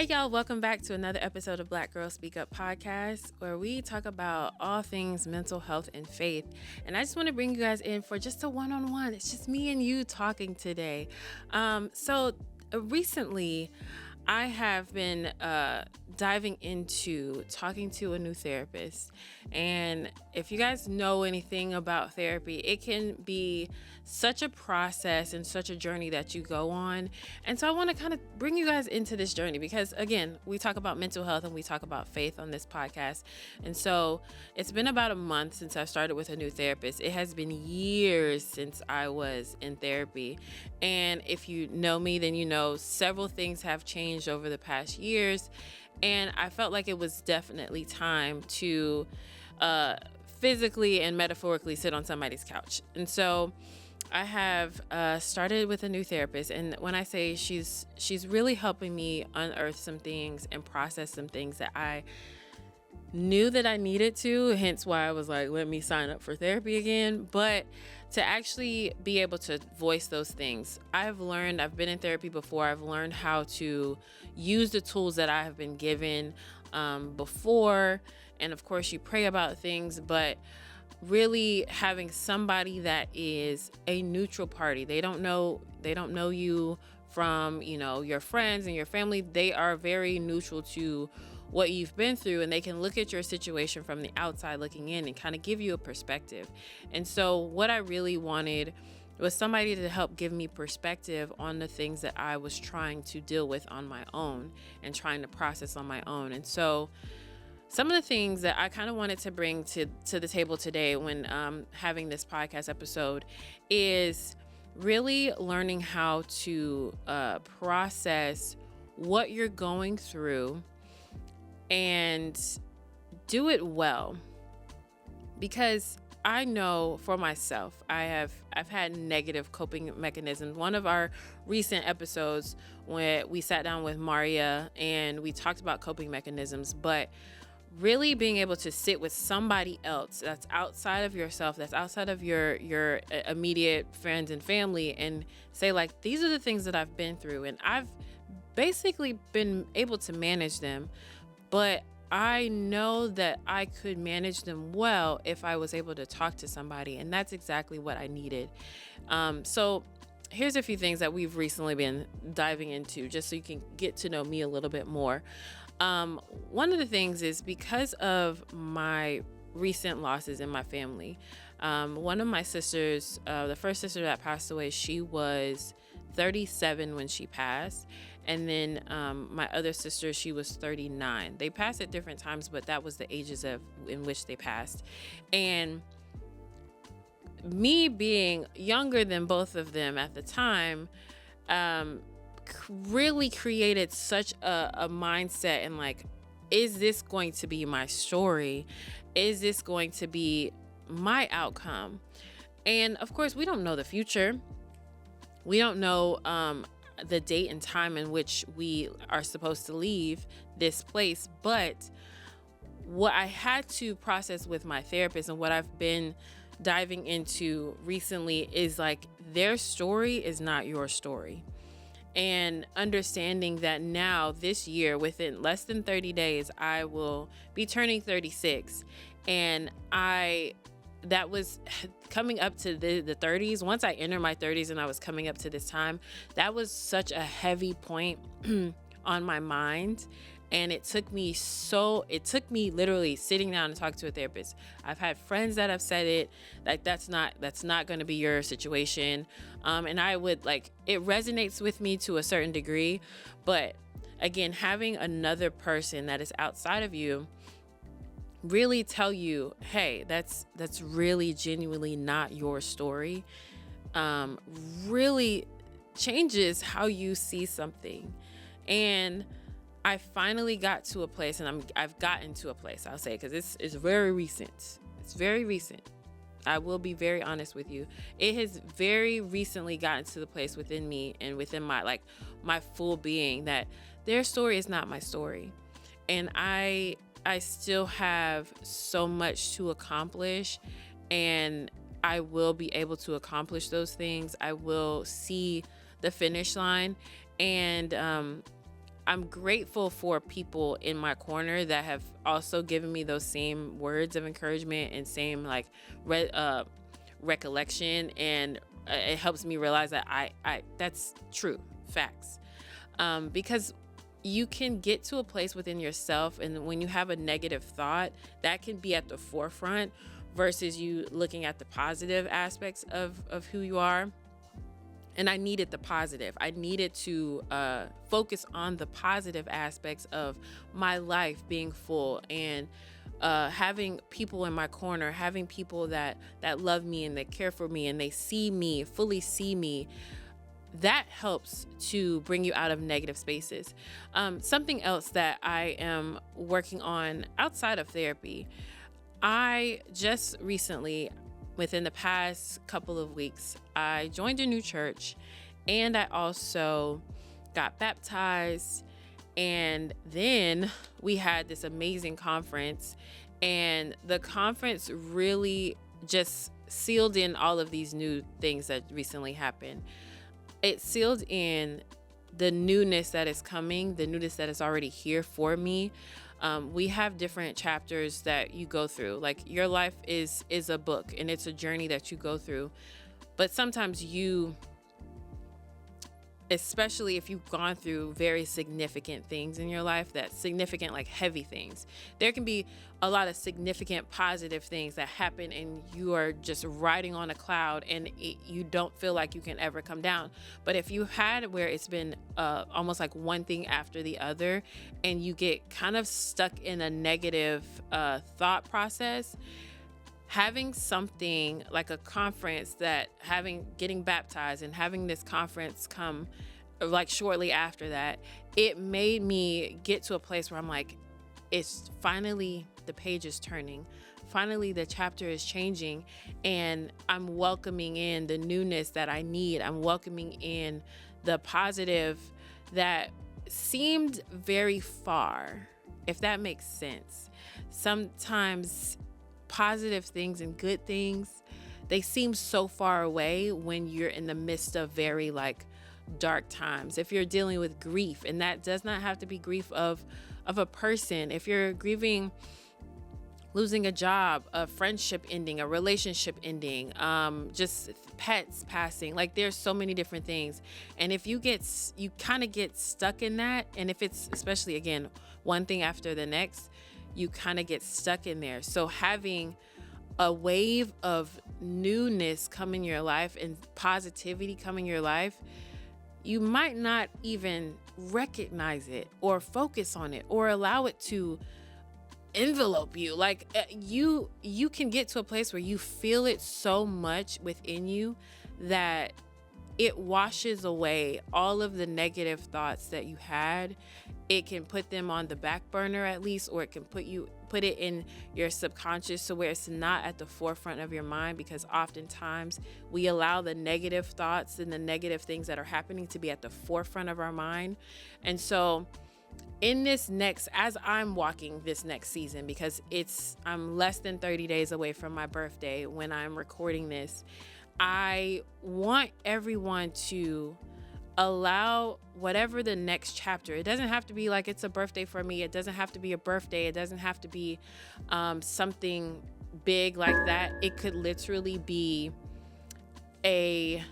Hey y'all, welcome back to another episode of Black Girls Speak Up podcast, where we talk about all things mental health and faith. And I just want to bring you guys in for just a one-on-one. It's just me and you talking today. Recently, I have been diving into talking to a new therapist. And if you guys know anything about therapy, it can be such a process and such a journey that you go on. And so I want to kind of bring you guys into this journey because, again, we talk about mental health and we talk about faith on this podcast. And so it's been about a month since I started with a new therapist. It has been years since I was in therapy. And if you know me, then you know several things have changed over the past years. And I felt like it was definitely time to physically and metaphorically sit on somebody's couch. And so I have started with a new therapist. And when I say she's really helping me unearth some things and process some things that I knew that I needed to, hence why I was like, let me sign up for therapy again. But to actually be able to voice those things, I've been in therapy before. I've learned how to use the tools that I have been given before. And of course, you pray about things, but really having somebody that is a neutral party. They don't know you from, your friends and your family. They are very neutral to what you've been through, and they can look at your situation from the outside looking in and kind of give you a perspective. And so what I really wanted was somebody to help give me perspective on the things that I was trying to deal with on my own and trying to process on my own. And so some of the things that I kind of wanted to bring to the table today when having this podcast episode is really learning how to process what you're going through and do it well. Because I know for myself, I've had negative coping mechanisms. One of our recent episodes when we sat down with Maria and we talked about coping mechanisms, but really being able to sit with somebody else that's outside of yourself, that's outside of your immediate friends and family, and say, like, these are the things that I've been through, and I've basically been able to manage them, but I know that I could manage them well if I was able to talk to somebody, and that's exactly what I needed. So here's a few things that we've recently been diving into, just so you can get to know me a little bit more. One of the things is because of my recent losses in my family. One of my sisters, the first sister that passed away, she was 37 when she passed. And then my other sister, she was 39. They passed at different times, but that was the ages in which they passed. And me being younger than both of them at the time, really created such a mindset and like, is this going to be my story? Is this going to be my outcome? And of course, we don't know the future. We don't know the date and time in which we are supposed to leave this place. But what I had to process with my therapist and what I've been diving into recently is like, their story is not your story. And understanding that now this year, within less than 30 days, I will be turning 36. And that was coming up to the 30s. Once I entered my 30s and I was coming up to this time, that was such a heavy point on my mind. And it took me literally sitting down and talking to a therapist. I've had friends that have said it, like, that's not going to be your situation. And I would, like, it resonates with me to a certain degree. But again, having another person that is outside of you really tell you, hey, that's really genuinely not your story, really changes how you see something. And I finally got to a place, and I've gotten to a place, I'll say, because it's very recent. It's very recent. I will be very honest with you. It has very recently gotten to the place within me and within my full being that their story is not my story. And I still have so much to accomplish, and I will be able to accomplish those things. I will see the finish line. And I'm grateful for people in my corner that have also given me those same words of encouragement and same like re- uh, recollection, and it helps me realize that I that's true facts. Because you can get to a place within yourself, and when you have a negative thought, that can be at the forefront versus you looking at the positive aspects of who you are. And I needed the positive. I needed to focus on the positive aspects of my life being full, and having people in my corner, having people that love me and that care for me and they see me, fully see me. That helps to bring you out of negative spaces. Something else that I am working on outside of therapy, I just recently, within the past couple of weeks, I joined a new church, and I also got baptized. And then we had this amazing conference, and the conference really just sealed in all of these new things that recently happened. It sealed in the newness that is coming, the newness that is already here for me. We have different chapters that you go through. Like, your life is a book, and it's a journey that you go through. But sometimes you, especially if you've gone through very significant things in your life, that significant, like heavy things, there can be a lot of significant positive things that happen, and you are just riding on a cloud, and you don't feel like you can ever come down. But if you had where it's been almost like one thing after the other, and you get kind of stuck in a negative thought process, having something like a conference, getting baptized and having this conference come like shortly after that, it made me get to a place where I'm like, it's finally, the page is turning. Finally, the chapter is changing, and I'm welcoming in the newness that I need. I'm welcoming in the positive that seemed very far, if that makes sense. Sometimes positive things and good things, they seem so far away when you're in the midst of very like dark times. If you're dealing with grief, and that does not have to be grief of a person. If you're grieving losing a job, a friendship ending, a relationship ending, just pets passing, like there's so many different things. And if you kind of get stuck in that, and if it's especially, again, one thing after the next, you kind of get stuck in there. So having a wave of newness come in your life and positivity come in your life, you might not even recognize it or focus on it or allow it to envelope you. Like you can get to a place where you feel it so much within you that it washes away all of the negative thoughts that you had. It can put them on the back burner at least, or it can put it in your subconscious so where it's not at the forefront of your mind, because oftentimes we allow the negative thoughts and the negative things that are happening to be at the forefront of our mind. And so in this as I'm walking this next season, because I'm less than 30 days away from my birthday when I'm recording this, I want everyone to allow whatever the next chapter, it doesn't have to be like it's a birthday for me. It doesn't have to be a birthday. It doesn't have to be something big like that. It could literally be a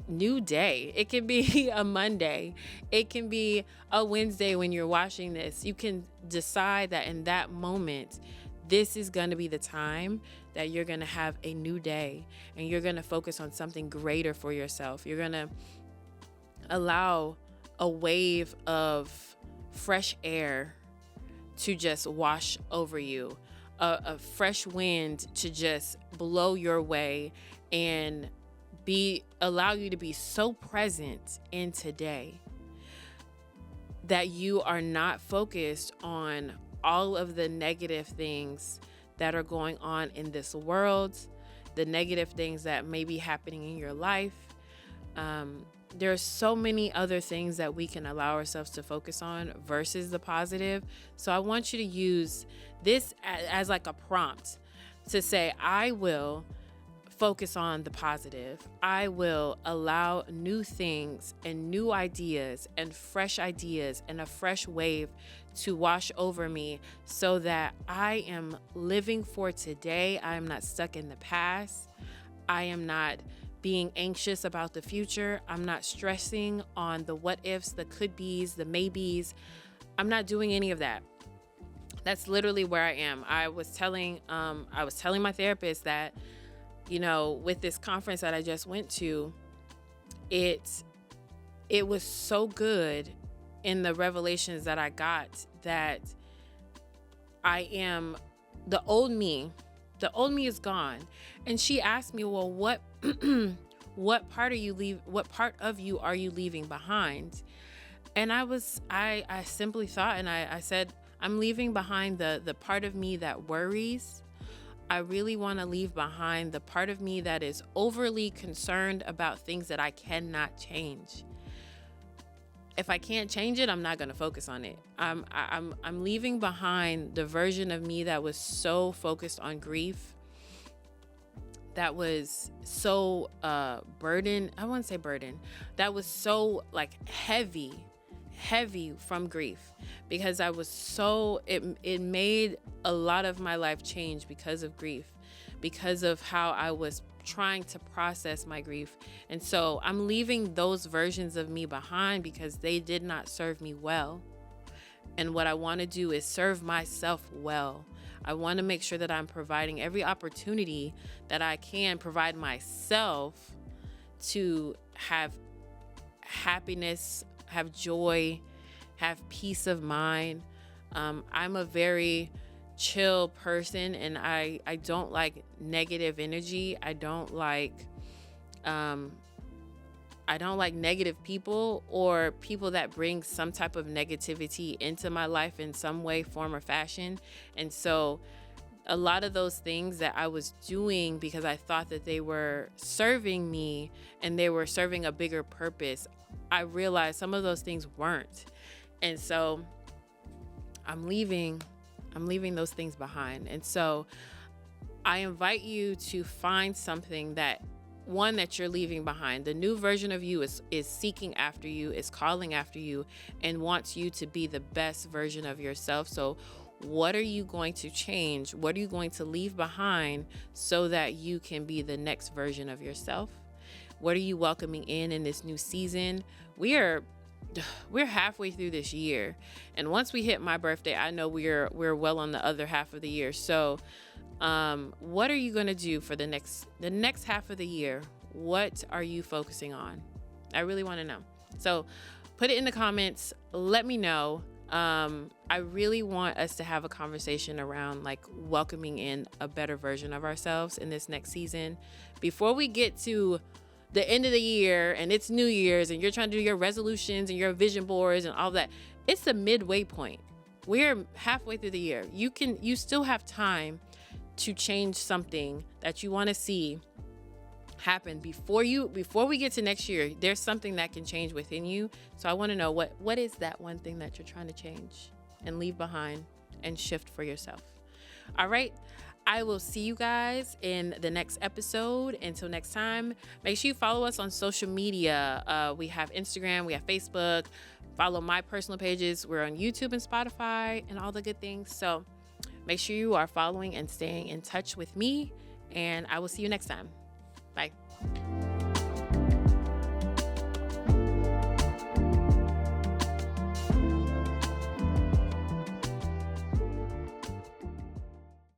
new day. It can be a Monday. It can be a Wednesday when you're watching this. You can decide that in that moment, this is going to be the time that you're going to have a new day, and you're going to focus on something greater for yourself. You're going to allow a wave of fresh air to just wash over you, a fresh wind to just blow your way and allow you to be so present in today that you are not focused on all of the negative things that are going on in this world, the negative things that may be happening in your life. There are so many other things that we can allow ourselves to focus on versus the positive. So I want you to use this as like a prompt to say, I will focus on the positive. I will allow new things and new ideas and a fresh wave to wash over me so that I am living for today. I am not stuck in the past. I am not being anxious about the future. I'm not stressing on the what ifs, the could be's, the maybes. I'm not doing any of that. That's literally where I am. I was telling my therapist that, with this conference that I just went to, it was so good in the revelations that I got that I am the old me is gone. And she asked me, well, what part of you are you leaving behind? And I simply thought, and I said, I'm leaving behind the part of me that worries. I really want to leave behind the part of me that is overly concerned about things that I cannot change. If I can't change it, I'm not going to focus on it. I'm leaving behind the version of me that was so focused on grief, that was so burdened. I wouldn't say burden. That was so heavy from grief, because I was it made a lot of my life change because of grief, because of how I was trying to process my grief. And so I'm leaving those versions of me behind because they did not serve me well. And what I want to do is serve myself well. I want to make sure that I'm providing every opportunity that I can provide myself to have happiness, have joy, have peace of mind. I'm a very chill person, and I don't like negative energy. I don't like negative people, or people that bring some type of negativity into my life in some way, form, or fashion. And so a lot of those things that I was doing because I thought that they were serving me and they were serving a bigger purpose, I realized some of those things weren't. And so I'm leaving those things behind. And so I invite you to find something that you're leaving behind. The new version of you is seeking after you, is calling after you, and wants you to be the best version of yourself. So what are you going to change? What are you going to leave behind so that you can be the next version of yourself? What are you welcoming in this new season? We're halfway through this year, and once we hit my birthday, I know we're well on the other half of the year. So what are you going to do for the next half of the year? What are you focusing on? I really want to know. So put it in the comments. Let me know. I really want us to have a conversation around welcoming in a better version of ourselves in this next season. Before we get to the end of the year and it's New Year's and you're trying to do your resolutions and your vision boards and all that, it's the midway point. We're halfway through the year. You still have time to change something that you want to see happen before we get to next year. There's something that can change within you. So I want to know what is that one thing that you're trying to change and leave behind and shift for yourself. All right. I will see you guys in the next episode. Until next time, make sure you follow us on social media. We have Instagram, we have Facebook. Follow my personal pages. We're on YouTube and Spotify and all the good things. So make sure you are following and staying in touch with me, and I will see you next time. Bye.